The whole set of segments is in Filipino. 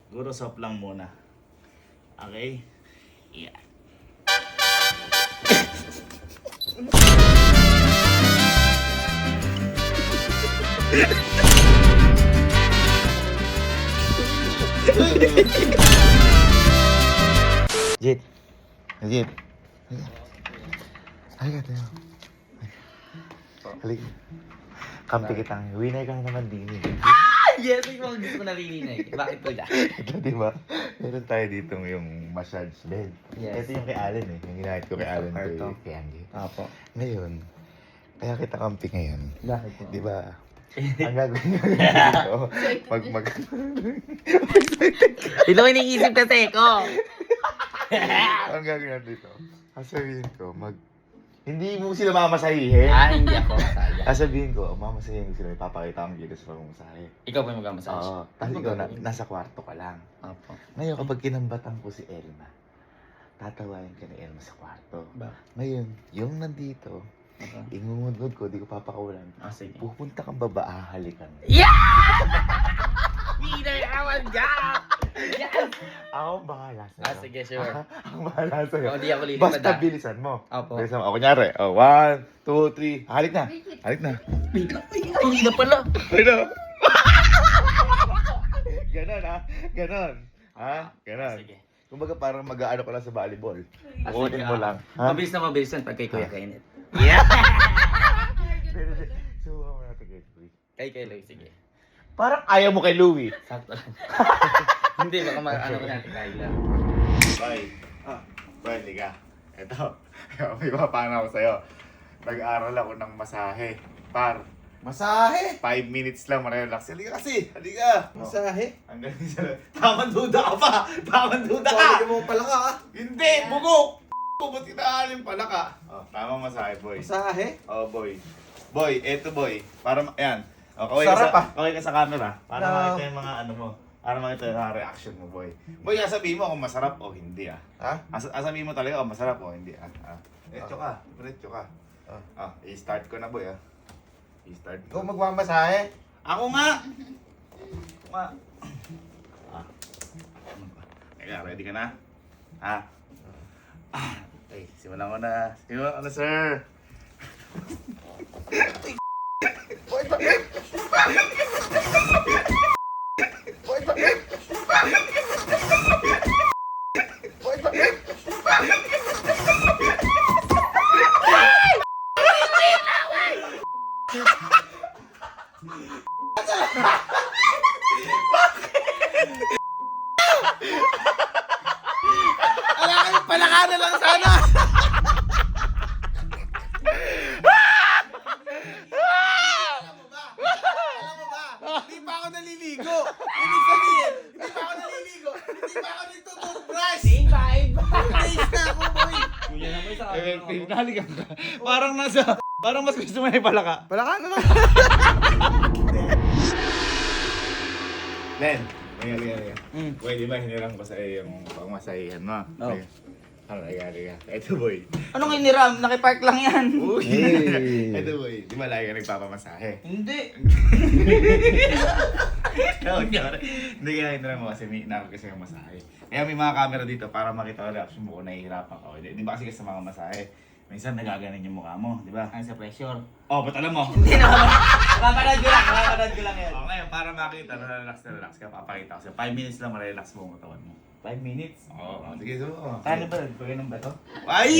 Siguro soft lang muna. Okay? Yeah. Jit. Jit. Halika tayo. Halika. Kampi kitang. Winay ka naman din eh. Yes, yung mga gusto ko narinig. Bakit ko dyan? Ito diba? Meron tayo dito yung massage bed. Yes. Ito yung kay Allen eh. Yung ginahit ko kay Allen Ito. kay Angie. Apo. Ngayon, kaya kita kampi ngayon. Bakit po? Di ba? Ang gagawin nyo dito, mag... Ito ko iniisip kasi ko. Ang gagawin natin dito, sasabihin ko, hindi mo sila mamasahihin. Hindi ako masaya. Sasabihin ko, mamasahihin ko sila, ipapakita ang gilas sa pamasahe. Ikaw pa yung mag-massage? Oo. Tapos ikaw, nasa kwarto ka lang. Apo. Ngayon, kapag kinambatan ko si Elma, tatawain ka ni Elma sa kwarto. Ngayon, yung nandito, ingungudgod ko, di ko papakawalan. Sige. Pupunta kang baba, hahalikan. Yeah! Winner naman dyan! Yes! Ako bahala sa'yo. Sige, sure. Ang bahala sa'yo. Di ako lilipad. Basta bilisan mo. Apo. Bilisan mo. O, kunyari. 1, 2, 3. Halik na. Halik na. Ang ina pala. Ano? Ganon ha? Ganon. Ha? Ganon. Sige. Kumbaga parang mag-aano ka lang sa volleyball. Kukunin mo lang. Mabilis na mabilis yan pag kay Kuya Kenneth. Yeah! Subukan mo natin kay Louie. Kay Louie, sige. Parang ayaw mo kay Louie. Sakto lang. Hindi, baka ano ko natin Kyla. Boy. Boy, liga. Ito. May mapana ako sa'yo. Nag-aral ako ng masahe. Masahe? 5 minutes lang, marelax. Halika kasi. Halika. Masahe? Ang galing sa... Tamang duda ka pa. Tamang duda ka. Bakit mo pala ka Hindi, bugok. Ba't kinaalim pala ka? Oh, tamang masahe, boy. Masahe? Oh, boy. Boy, eto boy. Para, ayan. Oh, Sarap, kaway ka sa camera. Para No. makita yung mga ano mo. Para makita yung mga reaction mo, boy. Boy, sabihin mo kung masarap o hindi, ah. Ha? Sabihin mo talaga kung masarap o hindi, ah. Diretso ka. Diretso ka. I-start ko na, boy, ah. I-start Ikaw ko. magmamasahe? Ako nga! Ako nga. Teka, ready ka na? Ha? Okay, simulan ko na. Simulan ko na, sir. Palaka na lang sana! Alam mo ba? Hindi pa ako naliligo! Ibig sabihin, hindi pa ako naliligo! Hindi pa ako nagtutoothbrush! Days na ako, boy! Kuya naman sa Effective, naligan ka. Parang mas gusto mo na ipalaka. Palaka na lang! Len, liga. Pwede ba hinirang ko sa iyo yung pangmasahihan mo? Oo. Liga. Ito boy. Ano nga iniram? Nakipark lang yan. Uy! Hey. Ito boy, di ba lagi ka nagpapamasahe? Hindi. Hindi kaya hinirang mo kasi may inakot kasi yung masahe. Kaya may mga camera dito para makita ko reaction mo kung nahihirapan ka. Di ba kasi sa mga masahe, minsan nagaganin yung mukha mo, di ba? Ang sa pressure. Oh, ba't alam mo? Hindi naman. Mapanood ko lang yan. Okay, para makita na relax ka, papakita ko sa'yo. 5 minutes lang marelax mo ang katawan mo. 5 minutes. Oo, sige, so. Paano ba? Pagainom ba to? Ay!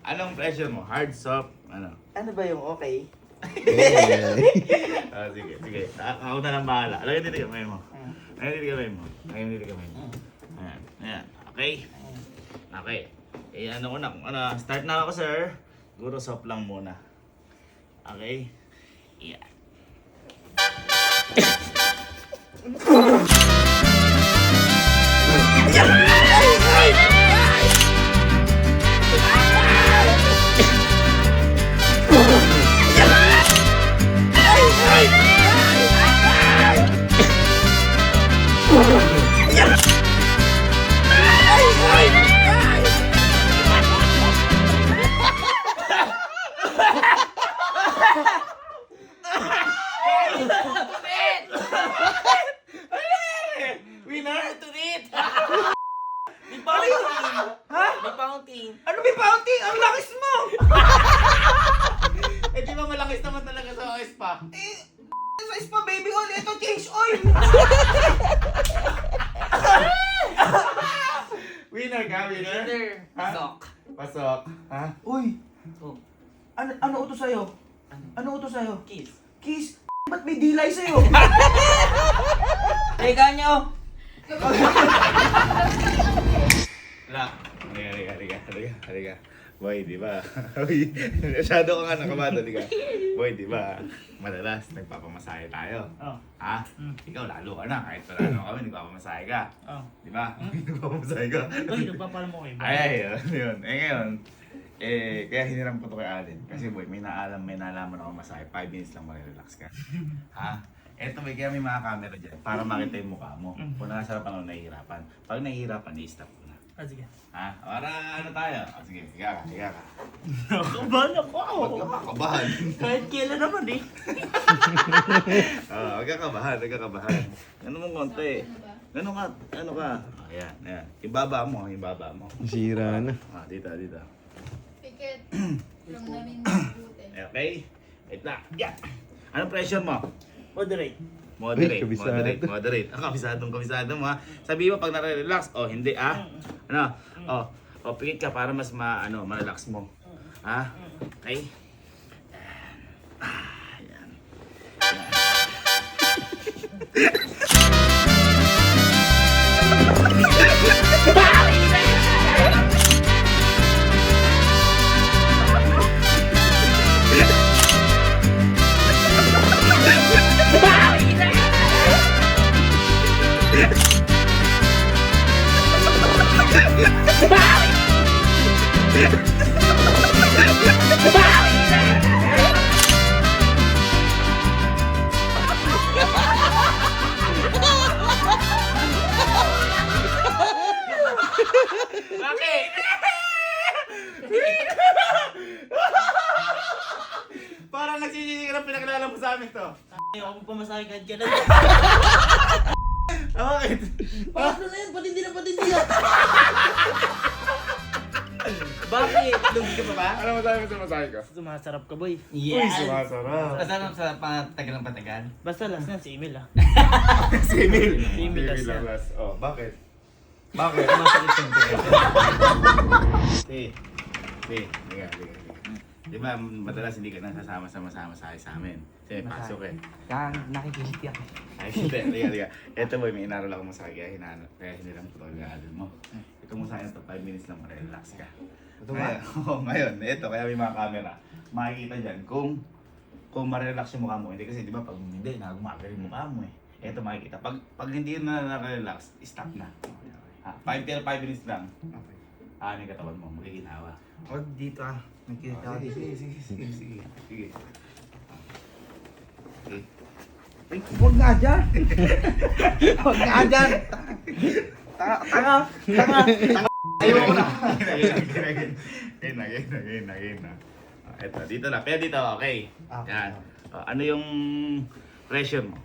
Anong pressure mo? Hard, soft, ano? Ano ba yung okay? Sige. Ako na lang bahala. Lagyan dito kamay mo. Lagyan dito kamay mo. Ayan. Okay? Okay. Ano ko na, start na ako, sir. Siguro soft lang muna. Okay? Yeah. pa. Size pa, baby oil. Ito, change oil. Winner ka, winner? Ha? Sok. Pasok. Ha? Uy, Oh. ano utos sa'yo? Ano utos sa'yo? Kiss. Kiss. Ba't may dilay sa'yo? Teka nyo! Wala. Halika. Boy, di ba? Uy, masyado ka nga nakabado, di ka? Boy, di ba? Madalas, nagpapamasahe tayo. Oh. Ha? Ikaw, lalo ka na. Kahit wala naman kami, nagpapamasahe ka. Oh. Di ba? Nagpapamasahe ka. Uy, nagpapala mo kayo. Ay, yun. Ngayon, kaya hiniram ko to kay Alin. Kasi boy, may nalaman ako masahe. 5 minutes lang mag-relax ka. Ha? Eto, kaya may mga camera dyan para makita yung mukha mo. Kung nakasarapan o nahihirapan. Pag nahihirapan, i-stop ko na. Ah, sige. Ha? Para ano tayo? Sige, higa ka. Nakabahan ako. Huwag ka makabahan. Kahit kailan naman eh. Huwag ka kabahan. Ano mong konti? Ano ka? Ayan. Ibaba mo. Sira na. Dito. Pikit. From namin mabuti. Okay? Wait na. Yeah. Anong pressure mo? Moderate. Moderate. Uy, kabisado. Kabisado mo ha. Sabihin mo pag nare-relax, hindi Ano? Pikit ka para mas ma-relax mo. Ha? Okay? Ayan. Bakit? Parang nagsisisi ka ng pinakilala mo sa amin to. Ayaw ako pamasahe kahit kailan. Bakit? Paano na yan? Patindi yan. Bakit? Lugi ka pa ba? Ano masabi mo sa masahe ko? Sumasarap ka, boy. Yes! Sumasarap. Kasama sa patagal ng patagal. Basta last na si Emil ah. Si Emil. Si Emil last na. last. Bakit? Bakit? Liga. Di ba, madalas hindi ka nasasama sa masahe sa amin. Kasi pasok eh. Nakikiliti ako. Ay, hindi. Liga. Ito boy, may inarol ako masahe kaya hiniram ko ito yung alin mo. Ito mo sa akin, 5 minutes lang relax ka. Ngayon, ito, kaya may mga camera. Makikita dyan kung ma-relax yung mukha mo. Hindi kasi, di ba, pag hindi, nagumagal yung mukha mo eh. Ito makikita. Pag hindi na na-relax, stop na. 5 minutes lang. Ano yung katawan mo, magiginawa. Huwag dito ah. Nakikiliti ako. Sige. Ay, huwag nga dyan! Huwag nga dyan! Tanga! Ayoko na. Again na. Eto, dito na. Pero dito, okay. Yan. Ano yung pressure mo?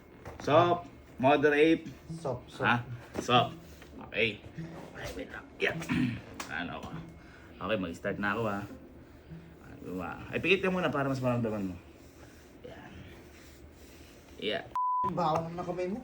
Soft, moderate, Soft. ha? Soft. Okay. Okay, wait lang. Yan. Ano ako? Okay, mag-start na ako ha. Ay, pikit ka muna para mas maramdaman mo. Yan. Yeah. Bawang na kamay mo.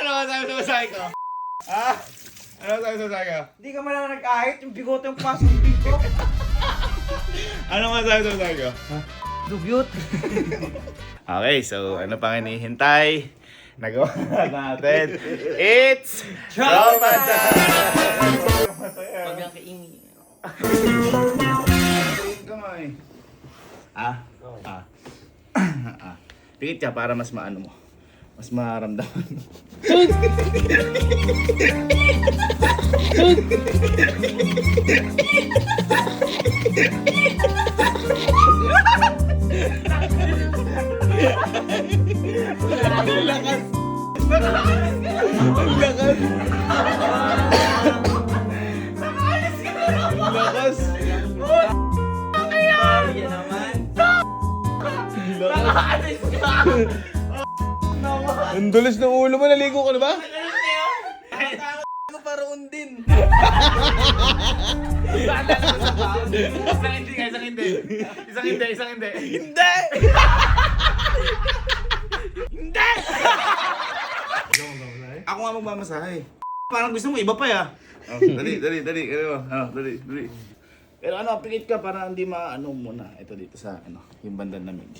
Ano masabi sa masahe ko? Ha? Ano masabi sa masahe ko? Hindi ka man lang nag-ahit. Yung bigote yung pasok yung bigo. Ano masabi sa masahe ko? Dugyot. Okay, so ano pang hinihintay? Nagawa natin. It's Trauma Time! Pag lang kaini. Ka nga eh. Pikit ka para mas maano mo. Mas maramdaman mo. Ang lakas! Ang lakas! Ang lakas! Yan naman. Nakaalis ka! Ang dulas ng ulo mo, naligo ka na ba? Ako paroon din. Isang hindi. Hindi! Ako nga magmamasahe. Parang gusto mo iba pa ya. Oh, dali. Dali. Pero ano, pikit ka para hindi maano muna. Ito dito sa ano, yung bandang lamig.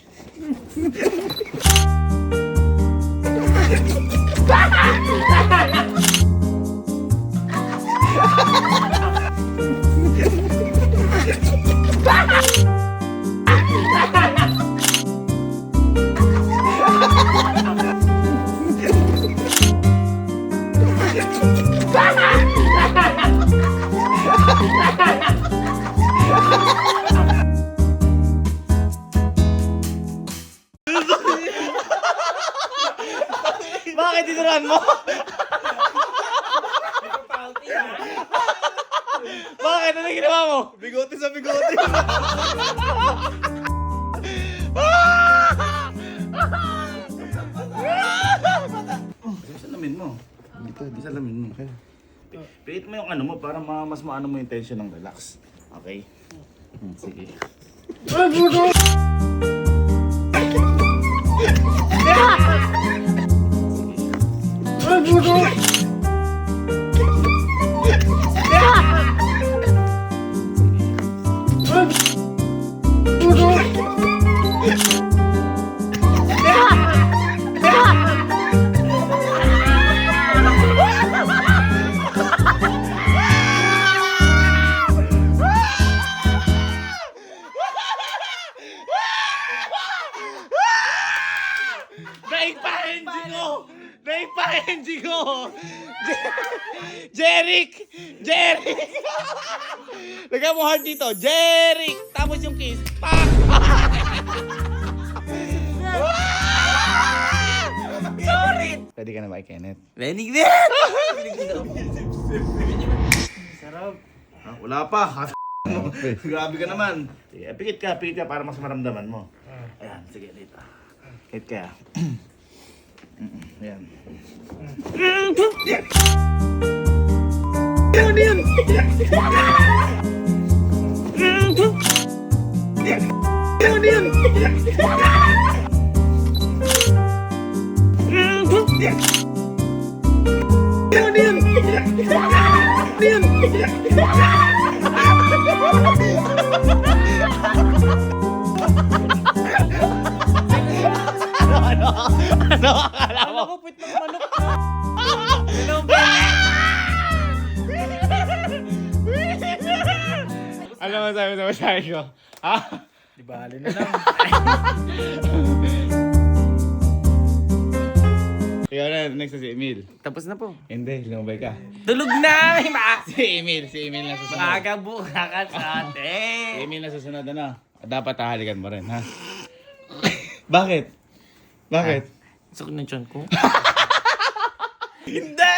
Bakit tinuruan mo? Bakit? Ano ginawa mo? Bigote sa bigote! Salamin mo. Dito, salamin mo. Pilit mo yung ano mo para mas maano mo yung tension ng relax. Okay? Sige. Naig pa ko! Jeric! Lagyan mo heart dito. Jeric! Tapos yung kiss. Pak! Sorry! Pwede ka na ba, Kenneth? Lenig din! Sarap. Wala pa. Grabe ka naman. Sige, pikit ka para mas maramdaman mo. Ayan, sige, dito. Pikit ka. Ayan. Ano yun? Ano yun? Ano yun? Ano yun? Ano akala mo? Ako, puwit ng manok. Ano masabi sa masabi ko? Ha? Di bali na lang. Ikaw na, next na si Emil. Tapos na po. Hindi, lumabay ka. Tulog na! May Si Emil na susunod. Makakabuka ka sa Si atin. Emil na susunod, ano? Dapat hahalikan mo rin, ha? Bakit? Bakit? Sakit ng tiyan ko. Hindi!